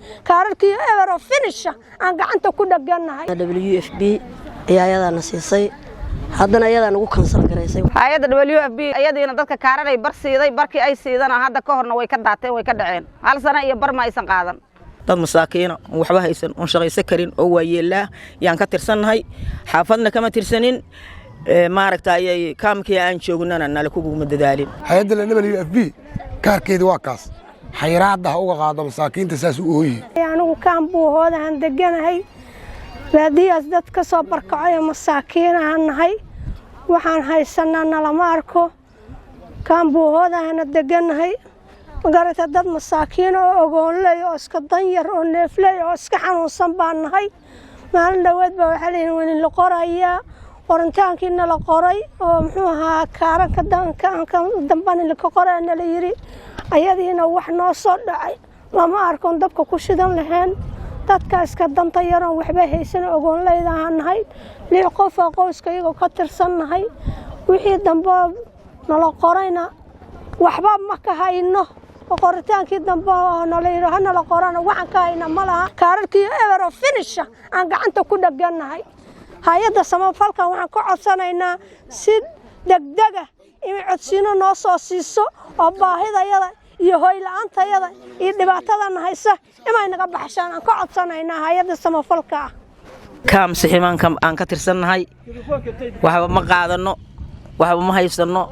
kaararkii ever finish aan gacanta ku dhaganahay WFB ayadana siisay haddana ayadana ugu kansal gareysay hay'adda WFB ayadiina dadka kaararay bar siiday barkii ay siidana hadda ka horna way ka daateen way ka dhaceen hal sano iyo bar ma aysan qaadan dad masaakiina waxba haysan oo shaqaysan karin oo waayeelaa yaan ka tirsanahay xaafadna kama tirsanin maaragtay kaamkii aan joognana nala kugu dadaalin hay'adda WFB kaarkeedu waa kaas xayiraadda uga qaado masaakiinta saas u ooyay anigu kaan buuhooda aan deganahay baadiyaas dad ka soo barkacay masaakiin aan nahay waxaan haysanaa nalama arko kaan buuhooda aan deganahay magarata dad masaakiin oo ogoonley oo iska danyar oo neefley oo iska xanuunsan baan nahay maalin dhaweed baa waxa leeyahay la qorayaa qorantaankina la qoray oo muxuu ahaa kaaranka dambana la qorayna la yiri ayadiina wax noo soo dhacay lama arko dabka ku shidan lahayn dadka iska danta yar oo waxba haysan ogoonleyda aan nahay lix qof oo qoyska iyaga ka tirsannahay wixii dambe nala qorayna waxba ma ka hayno qoritaankii dambe nala yiri hana la qorana waxaan ka hayna malaha kaararkii ever finish aan gacanta ku dhaganahay hay'adda samafalka waxaan ka codsanaynaa si degdeg ah in codsiino noo soo siiso oo baahidayada iyo hoy la'aantayada iyo dhibaatada haysa inay naga baxshaan aan ka codsanaynaa hay'adda samafalka kaam siximaanka aan ka tirsanahay waxba ma qaadano waxba ma haysano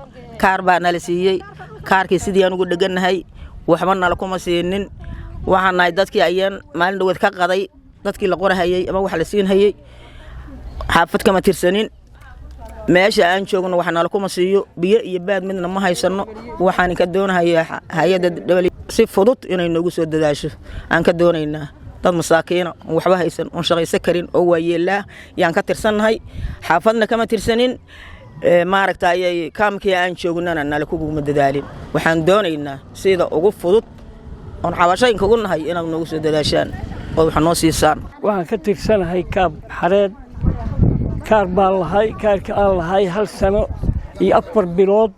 kaar baa nala siiyay kaarkii sidii aan ugu dhaganahay waxba nala kuma siinin waxaan nahay dadkii ayaan maalin dhaweed ka qaday dadkii la qorahayay ama wax la siin hayay xaafad kama tirsanin meesha aan joogno wax nala kuma siiyo biyo iyo baad midna ma haysano waxaan ka doonayaa hay'adda si fudud inay noogu soo dadaasho aan ka doonaynaa dad masaakiina waxba haysan oo shaqaysan karin oo waayeelaa yaan ka tirsanahay xaafadna kama tirsanin maaragtay kaamkii aan joognana nala kugu dadaalin waxaan doonaynaa sida ugu fudud on xabashooyinka ugu nahay inaad noogu soo dadaashaan oo wax noo siisaan waxaan ka tirsanahay kaab xareed kaar baan lahay kaarka aan lahay hal sano iyo 4 bilood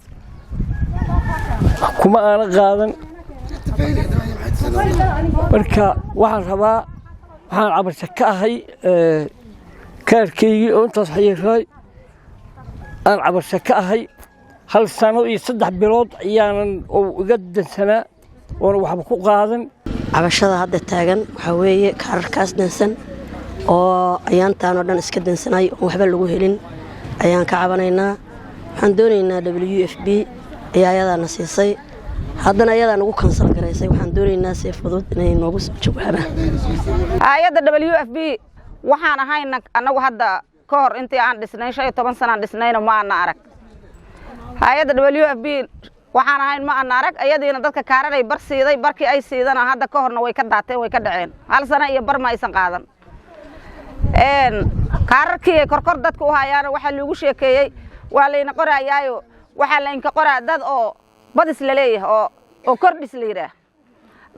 kuma aan qaadan marka waxaan rabaa waxaan cabasho ka ahay kaarkeygii oo intaas xiriiray aan cabasho ka ahay hal sano iyo 3 bilood ayaanan uga dansanaa oo waxba ku qaadan cabashada hadda taagan waxa weeye kaararkaas dansan oo ayaantaan oo dhan iska dansanay oo waxba lagu helin ayaan ka cabanaynaa waxaan doonaynaa WFB ayadana siisay haddana ayadana ugu kansal gareysay waxaan doonaynaa si fudud inay noogu soo jawaabaan hay'adda WFB waxaan ahayna anagu hadda ka hor intii aan dhisnay 15 sano aan dhisnayna ma aan arag hay'adda WFB waxaan ahayn ma aan arag ayadiina dadka kaararay bar siiday barkii ay siidana hadda ka horna way ka daateen way ka dhaceen hal sano iyo bar ma aysan qaadan kaararkii korkor dadku u hayaan waxa lagu sheekeeyay waa la ina qorayaayo waxa la inka qoraa dad oo badis la leeyahay oo kordhis la yiraahdo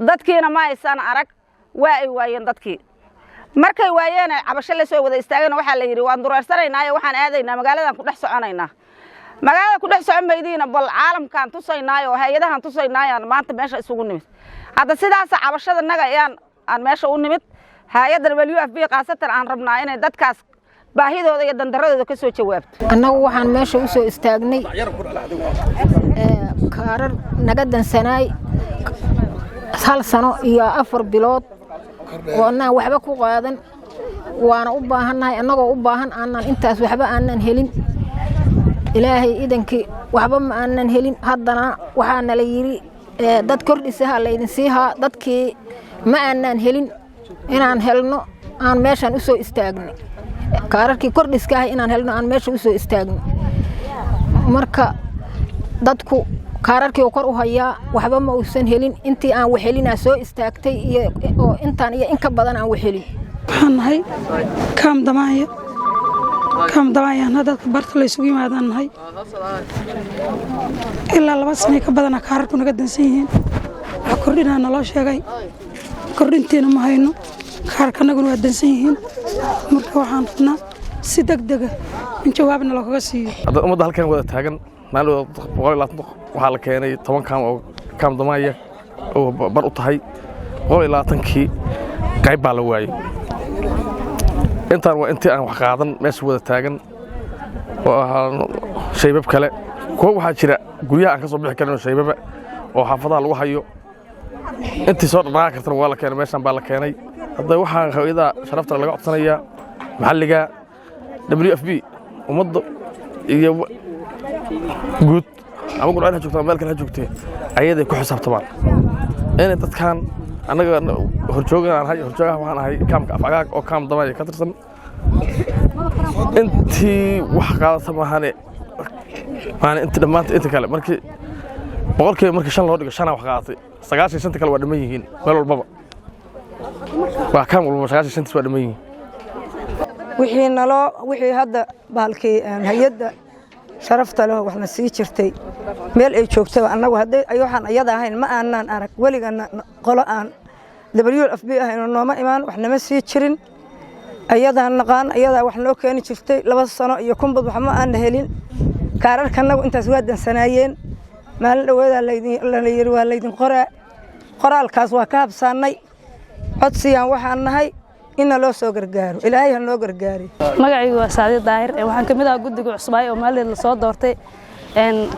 dadkiina ma aysan arag waa ay waayeen dadkii markay waayeen cabasho la soo wada istaagana waxa la yiri waan dureersanaynaa waxaan aadaynaa magaaladan ku dhex soconaynaa magaalada ku dhex socon maydiina bal caalamkan tusaynaayo hay'adahan tusaynaayo maanta meesha isugu nimid hadda sidaas cabashada naga aan meesha u nimid hay'adda WFB qaasatan aan rabnaa inay dadkaas baahidooda iyo dandaradooda ka soo jawaabto annagu waxaan meesha u soo istaagnay kaarar naga dansanaay hal sano iyo 4 bilood oo aan waxba ku qaadan waana u baahanahay annagoo u baahan aanan intaas waxba aanan helin ilaahay idankii waxba ma aanan helin haddana waxaana la yiri dad kordhisaha la idin siihaa dadkii ma aanan helin inaan helno aan meeshan u soo istaagnay kaararkii kordhiska ah inaan helno aan meesha u soo istaagnay marka dadku kaararkii kor u hayaa waxba ma uusan helin intii aan wax helina soo istaagtay iyo oo intaan iyo in ka badan aan wax helin waxaan nahay kaam damaayana dadka barta la isugu yimaadaan nahay ilaa 2 sano ka badan kaararku naga dansan yihiin wax kordhinaa naloo sheegay kordhinteena ma hayno kaarkanaguna waa dansan yihiin marka waxaan rabnaa si degdeg ah in jawaabna looga siiyo ummadda halkan wada taagan maalin 120 waxaa la keenay 10 kaam oo kaam damaaya oo bar u tahay 120kii qayb baa la waayey intaan waa intii aan wax qaadan meesha wada taagan oo ahaa shaybab kale kuwa waxaa jira guryaha aan ka soo bixi karin shaybaba oo xaafadaha lagu hayo intii soo dhaqaaqi kartana waa la keenay meeshan baa la keenay hadda waxaan hawada sharafta laga codsanayaa maxalliga WFB ummadda iyo guud ama gurcad ha joogtaan meel kale ha joogtee ayaday ku xisaabtamaan inay dadkan annaga horjoogaha waxaan ahay kaamka afcagaag oo kaam damaya ka tirsan intii wax qaadata maahane intii dhammaanta inta kale markii boqolkiiba markii 5 loo dhigo 5 wax qaadatay 95 kale waa dhiman yihiin meel walbaba waa kaam walba 95 waa dhiman yihiin wixii hadda baalkii hay'adda sharafta leh waxna sii jirtay meel ay joogtaba annagu haday waxaan ayada ahayn ma aanan arag waligan qolo aan WFB ahayn nooma imaan waxna ma sii jirin ayada naqaan ayada wax loo keeni jirtay 2 sano iyo kunbad wax ma aan helin kaararkanagu intaas waa dansanayeen maalin dhaweeda waa laydin qoraalkaas waa ka habsaanay codsiyaan waxaan nahay in loo soo gargaaro ilaahay ha noo gargaari magacaygu waa Saadi Daahir waxaan kamid ah guddiga cusbay oo maalin la soo doortay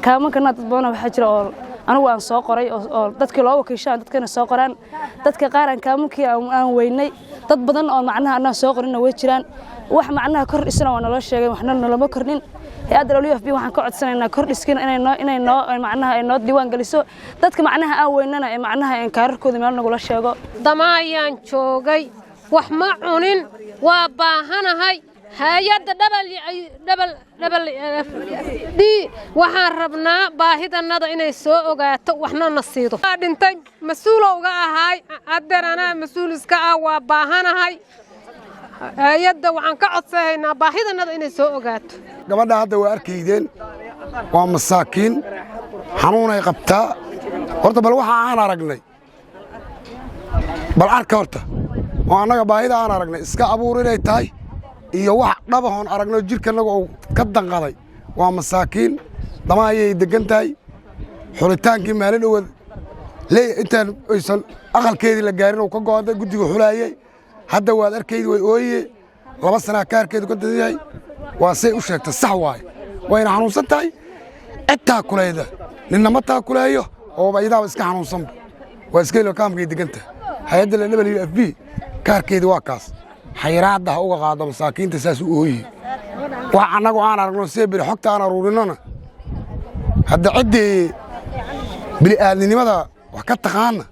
kaamanka dad badan waxa jira oo anigu aan soo qoray oo dadkii loo wakiishaan dadkana soo qoraan dadka qaar aan kaamunkii aan weynay dad badan oo macnaha aan soo qorina way jiraan wax macnaha kordhisana waa naloo sheegay waxna nalama kordhin hay'adda WFB waxaan ka codsanaynaa kordhiskina inay noo macnaha ay noo diiwaan geliso dadka macnaha aan weynana ee macnaha aan kaararkooda meel nagu la sheego damaayaan joogay wax ma cunin waa baahanahay hay'adda WFB waxaan rabnaa baahidanada inay soo ogaato waxna na siido dhintay mas'uulowga ahay adeerana mas'uul iska ah waa baahanahay hay'adda waxaan ka codsanaynaa baahidanada inay soo ogaato gabadha hadda waa arkaydeen waa masaakiin xanuun ay qabtaa horta bal waxa aan aragnay bal arka horta oo annaga baahida aan aragnay iska abuur inay tahay iyo wax dhabahoon aragno jirkanaga uu ka danqaday waa masaakiin dama ayay degan tahay xulitaankii maalin dhowad intaan aysan aqalkeedii la gaarin oo ka go'day guddiga xulaayay hadda waad arkaydii way ooyee 2 sana kaarkeedu ka dadiyay waa say u sheegtay sax waay wayna xanuunsan tahay cidtaa kulayda ninama taa kuleeyo oo baydaaba iska xanuunsan waa iska ilo kaamkay degan tahay hay'adda WFB kaarkeedu waa kaas xayiraadda uga qaado masaakiinta saas u ooyay wax anagu aan aragno seebir xogta aan aruurinana hadda cidii bili aadnimada wax ka taqaana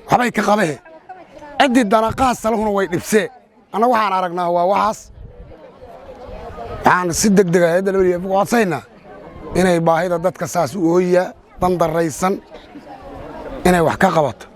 waxbay ka qabee cidii danaqaas salahuna way dhibsee anagu waxaan aragnaa waa waxaas aan si degdeg ah hay'adda WFB codsayna inay baahida dadka saas u ooyaa dan daraysan inay wax ka qabato